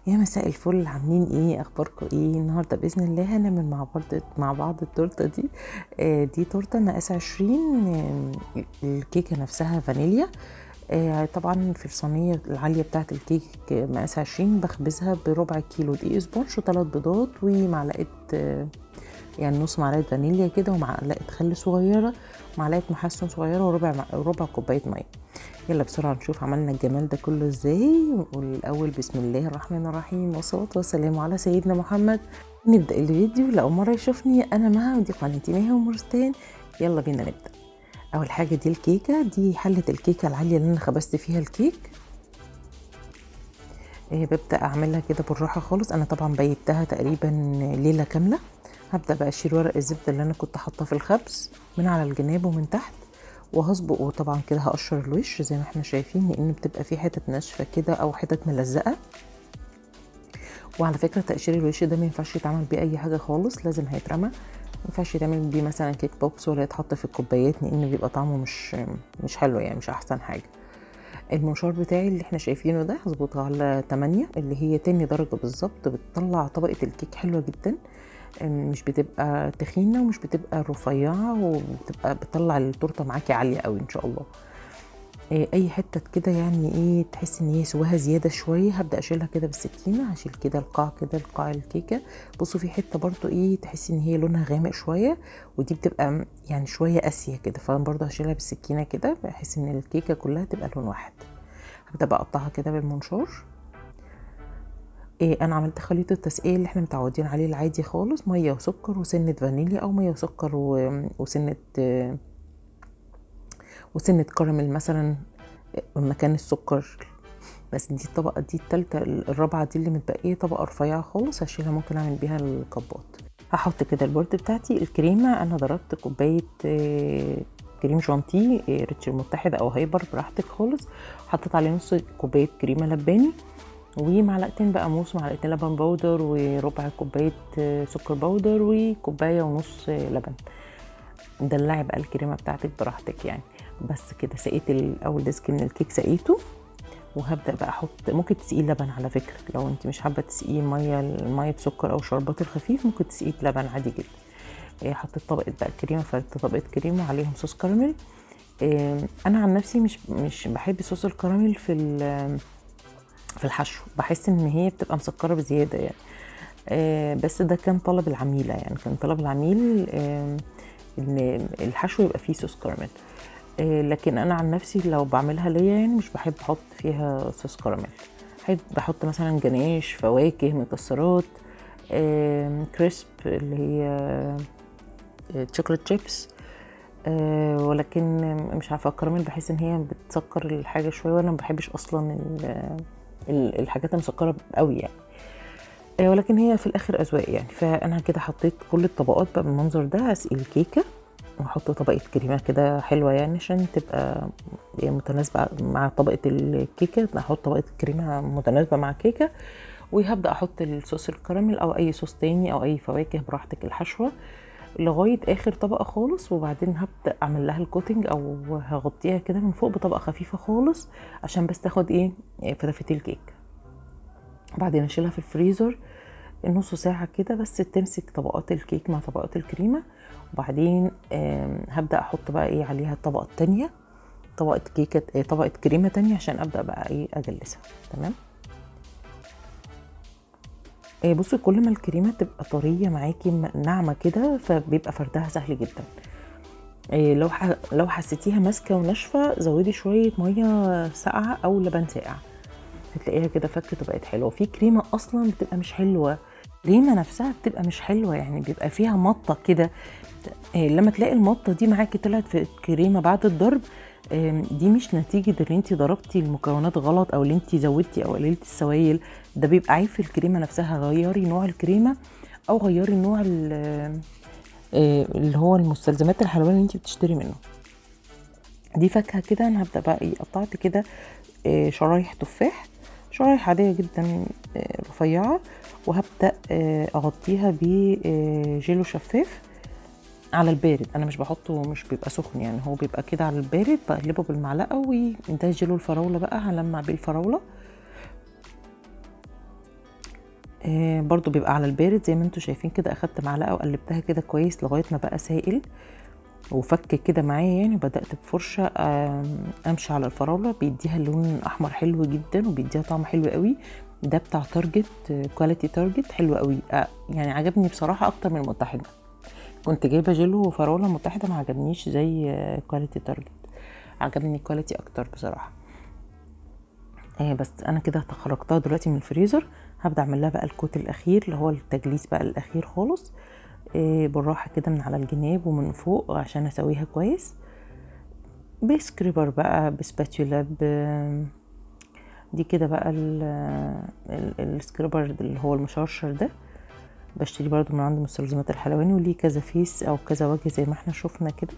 يا مساء الفل، عاملين ايه؟ اخباركم ايه؟ النهارده باذن الله هنعمل مع بعض التورته دي. دي تورته مقاس 20. الكيكه نفسها فانيليا. طبعا في الصينيه العاليه بتاعه الكيك مقاس 20 بخبزها بربع كيلو دقيق اسبونش وثلاث بيضات ومعلقه، يعني نص معلقه فانيليا كده، ومعلقه خل صغيره ومعلقه محسن صغيره وربع كوبايه ميه. يلا بسرعة نشوف عملنا الجمال ده كله ازاي. ونقول الأول بسم الله الرحمن الرحيم والصلاة والسلام على سيدنا محمد. نبدأ الفيديو. لأول مرة يشوفني أنا مها، ودي قناتي مها ومرستين. يلا بينا نبدأ. أول حاجة دي الكيكة، دي حلة الكيكة العالية اللي أنا خبزت فيها الكيك. ببدأ أعملها كده بالراحة خالص. أنا طبعا بيتها تقريبا ليلة كاملة. هبدأ بقى أشيل ورق الزبدة اللي أنا كنت حاطاه في الخبز من على الجناب ومن تحت، وهصبغ. وطبعا كده هقشر الوش زي ما احنا شايفين، لان بتبقى فيه حتت ناشفه كده او حتت ملزقه. وعلى فكره تقشير الوش ده ما ينفعش يتعمل بيه اي حاجه خالص، لازم هيترمى. ما ينفعش يتعمل بيه مثلا كيك بوكس ولا يتحط في الكوبايات، لان بيبقى طعمه مش حلو، يعني مش احسن حاجه. المنشار بتاعي اللي احنا شايفينه ده هظبطه على 8، اللي هي تاني درجه بالظبط. بتطلع طبقه الكيك حلوه جدا، مش بتبقى تخينه ومش بتبقى رفيعه، وبتبقى بتطلع التورته معاكي عاليه قوي ان شاء الله. اي حته كده يعني ايه تحس ان هي سواها زياده شويه، هبدا اشيلها كده بالسكينه. هشيل كده القاع، كده القاع الكيكه. بصوا في حته برضو ايه تحس ان هي لونها غامق شويه، ودي بتبقى يعني شويه قاسيه كده، فانا برضو هشيلها بالسكينه كده بحيث ان الكيكه كلها تبقى لون واحد. هبدا بقى اقطعها كده بالمنشار. انا عملت خليط التسقيه اللي احنا متعودين عليه العادي خالص، ميه وسكر وسنه فانيليا، او ميه وسكر وسنه كراميل مثلا مكان السكر. بس دي الطبقه دي التالتة، الرابعه دي اللي متبقيه طبقه رفيعه خالص، هشيلها ممكن اعمل بيها الكبات. هحط كده البورد بتاعتي. الكريمه انا ضربت كوبايه كريم شانتيه، ريتش المتحد او هايبر براحتك خالص. حطيت عليه نص كوبايه كريمه لباني، ومعلقتين بقى موس، معلقتين لبن بودر، وربع كوبايه سكر بودر، وكوبايه ونص لبن. دلعي بقى الكريمه بتاعتك براحتك يعني. بس كده سقيت الاول ديسك من الكيك سقيته، وهبدا بقى احط. ممكن تسقيه لبن على فكره، لو انت مش حابه تسقيه الميه بسكر او شربات الخفيف، ممكن تسقيه بلبن عادي جدا. حطيت طبقه بقى كريمه، فردت طبقه كريمه وعليهم صوص كراميل. انا عن نفسي مش بحب صوص الكراميل في الحشو، بحس ان هي بتبقى مسكره بزياده يعني. بس ده كان طلب العميله، يعني كان طلب العميل ان الحشو يبقى فيه صوص كراميل. لكن انا عن نفسي لو بعملها ليا يعني مش بحب احط فيها صوص كراميل. بحب بحط مثلا جناش، فواكه، مكسرات، كريسب اللي هي تشوكلت شيبس. ولكن مش عارفه الكراميل بحس ان هي بتسكر الحاجه شويه، وانا ما بحبش اصلا الحاجات المسكره قوي يعني. ولكن هي في الاخر اذواق يعني. فانا كده حطيت كل الطبقات بقى بالمنظر ده. هسقي الكيكه واحط طبقه كريمه كده حلوه يعني عشان تبقى متناسبه مع طبقه الكيكه. احط طبقه كريمه متناسبه مع الكيكه، وهبدا احط الصوص الكراميل او اي صوص تاني او اي فواكه براحتك الحشوه لغايه اخر طبقه خالص. وبعدين هبدا اعمل لها الكوتنج او هغطيها كده من فوق بطبقه خفيفه خالص عشان بس تاخد ايه فتافيت الكيك. بعدين اشيلها في الفريزر نص ساعة كده بس تمسك طبقات الكيك مع طبقات الكريمة. وبعدين هبدأ احط بقى ايه عليها الطبقة التانية، طبقة كيكة، طبقة كريمة تانية عشان ابدأ بقى ايه اجلسها. تمام. بصي كل ما الكريمة تبقى طرية معاكي ناعمة كده، فبيبقى فردها سهل جدا. لو حسيتيها ماسكة وناشفة، زودي شوية مية ساقعة او لبن ساقع، هتلاقيها كده فكت وبقت حلوه. في كريمه اصلا بتبقى مش حلوه، كريمه نفسها بتبقى مش حلوه، يعني بيبقى فيها مطه كده. لما تلاقي المطه دي معاكي طلعت في الكريمه بعد الضرب، دي مش نتيجه ان انت ضربتي المكونات غلط او اللي انت زودتي او قللتي السوائل. ده بيبقى عيب في الكريمه نفسها. غيري نوع الكريمه او غيري نوع اللي هو المستلزمات الحلويات اللي انت بتشتري منه. دي فاكهه كده. انا هبدا بقى ايه قطعت كده شرايح تفاح، شرايح عادية جدا رفيعة، وهبدأ أغطيها بجيلو شفاف على البارد. أنا مش بحطه، مش بيبقى سخن يعني، هو بيبقى كده على البارد. بقلبه بالمعلقة، وده جيلو الفراولة بقى هلمع بيه الفراولة. برضو بيبقى على البارد زي ما انتوا شايفين كده. اخدت معلقه وقلبتها كده كويس لغايه ما بقى سائل وفك كده معايا يعني. بدات بفرشه امشي على الفراوله، بيديها لون احمر حلو جدا وبيديها طعم حلو قوي. ده بتاع تارجت، كواليتي تارجت، حلو قوي. يعني عجبني بصراحه اكتر من المتحده. كنت جايبه جيلو وفراوله متحده، ما عجبنيش زي كواليتي تارجت، عجبني كواليتي اكتر بصراحه. بس انا كده خرجتها دلوقتي من الفريزر. هبدا اعمل لها بقى الكوت الاخير اللي هو التجليس بقى الاخير خالص، بالراحه كده من على الجناب ومن فوق عشان اسويها كويس بسكريبر بقى، بسباتولا، دي كده بقى السكريبر اللي هو المشرشر ده، بشتري برضو من عند مستلزمات الحلواني، وليه كذا فيس او كذا وجه زي ما احنا شفنا كده.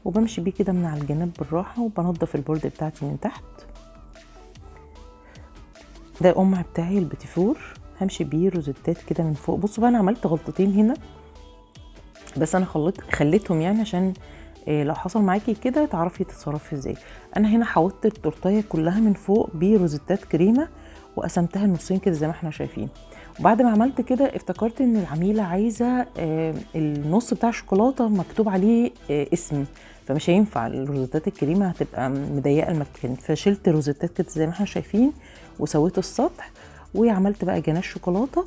وبمشي بيه كده من على الجناب بالراحه، وبنضف البورد بتاعتي من تحت. ده القمع بتاعي البتيفور، همشي بيه روزيتات كده من فوق. بصوا بقى انا عملت غلطتين هنا، بس انا خليتهم يعني عشان لو حصل معاكي كده تعرفي تتصرفي ازاي. انا هنا حوطت التورتيه كلها من فوق بروزيتات كريمه وقسمتها نصين كده زي ما احنا شايفين. وبعد ما عملت كده افتكرت ان العميله عايزه النص بتاع الشوكولاته مكتوب عليه اسم، فمش هينفع الروزيتات الكريمه هتبقى مضيقه المكان، فشلت روزيتات كده زي ما احنا شايفين وسويت السطح. وعملت بقى جناش شوكولاته،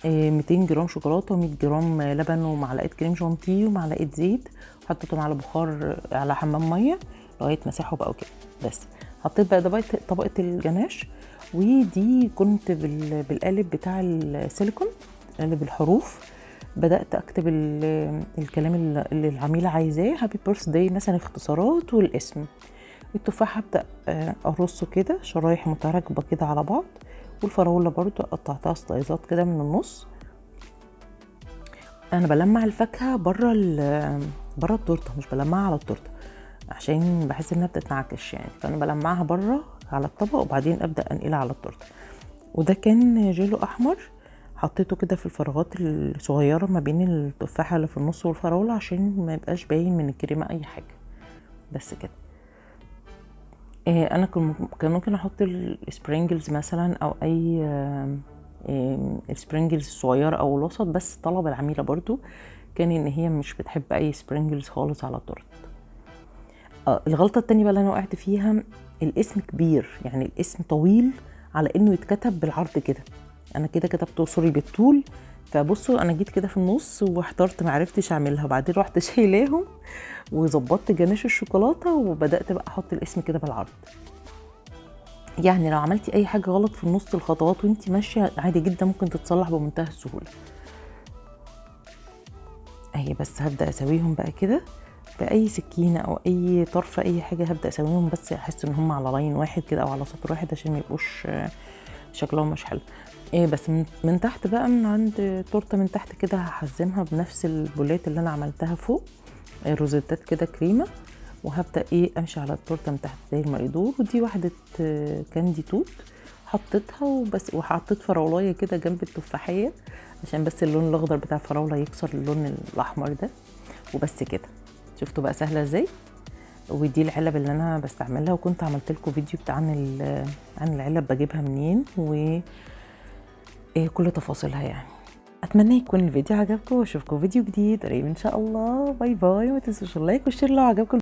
200 جرام شوكولاته و100 جرام لبن ومعلقه كريم شانتيه ومعلقه زيت، حطيتهم على بخار على حمام ميه لغايه ما ساحوا بقى كده. بس حطيت بقى طبقه الجناش، ودي كنت بالقالب بتاع السيليكون، قالب الحروف، بدات اكتب الكلام اللي العميله عايزاه، هابي بيرث داي مثلا اختصارات والاسم. التفاح هبدا ارصه كده شرايح متراكبه كده على بعض، والفراوله برضو قطعتها سلايزات كده من النص. انا بلمع الفاكهه بره التورته، مش بلمعها على التورته عشان بحس انها بتتنعكش يعني، فانا بلمعها بره على الطبق وبعدين ابدا انقلها على التورته. وده كان جيلو احمر حطيته كده في الفراغات الصغيره ما بين التفاحه اللي في النص والفراوله عشان ما يبقاش باين من الكريمه اي حاجه. بس كده. انا كان ممكن احط السبرينجلز مثلا او اي السبرينجلز الصغيره او الوسط، بس طلب العميله برضو كان ان هي مش بتحب اي سبرينجلز خالص على التورت. الغلطه التانية بقى اللي انا وقعت فيها، الاسم كبير، يعني الاسم طويل على انه يتكتب بالعرض كده. انا كده كتبته سوري بالطول، فبصوا انا جيت كده في النص واحترت معرفتش اعملها، وبعدين رحت شايلاهم وظبطت جناش الشوكولاته وبدات بقى احط الاسم كده بالعرض. يعني لو عملتي اي حاجه غلط في نص الخطوات وانتي ماشيه عادي جدا ممكن تتصلح بمنتهى السهوله. اهي بس هبدا اسويهم بقى كده باي سكينه او اي طرف اي حاجه، هبدا اسويهم بس احس ان هم على لاين واحد كده او على سطر واحد عشان ما يبقوش شكلهم مش حلو. بس من تحت بقى من عند التورته من تحت كده هحزمها بنفس البولات اللي انا عملتها فوق، روزيتات كده كريمه، وهبدا امشي على التورته من تحت زي ما يدور. ودي واحده كاندي توت حطيتها وبس، وحطيت فراولايه كده جنب التفاحيه عشان بس اللون الاخضر بتاع الفراوله يكسر اللون الاحمر ده. وبس كده، شفتوا بقى سهله ازاي. ودي العلب اللي انا بستعملها، وكنت عملت لكم فيديو بتاع عن العلب بجيبها منين وكل تفاصيلها يعني. اتمنى يكون الفيديو عجبكم، واشوفكم فيديو جديد قريب ان شاء الله. باي باي، وما تنسوش اللايك والشير لو عجبكم.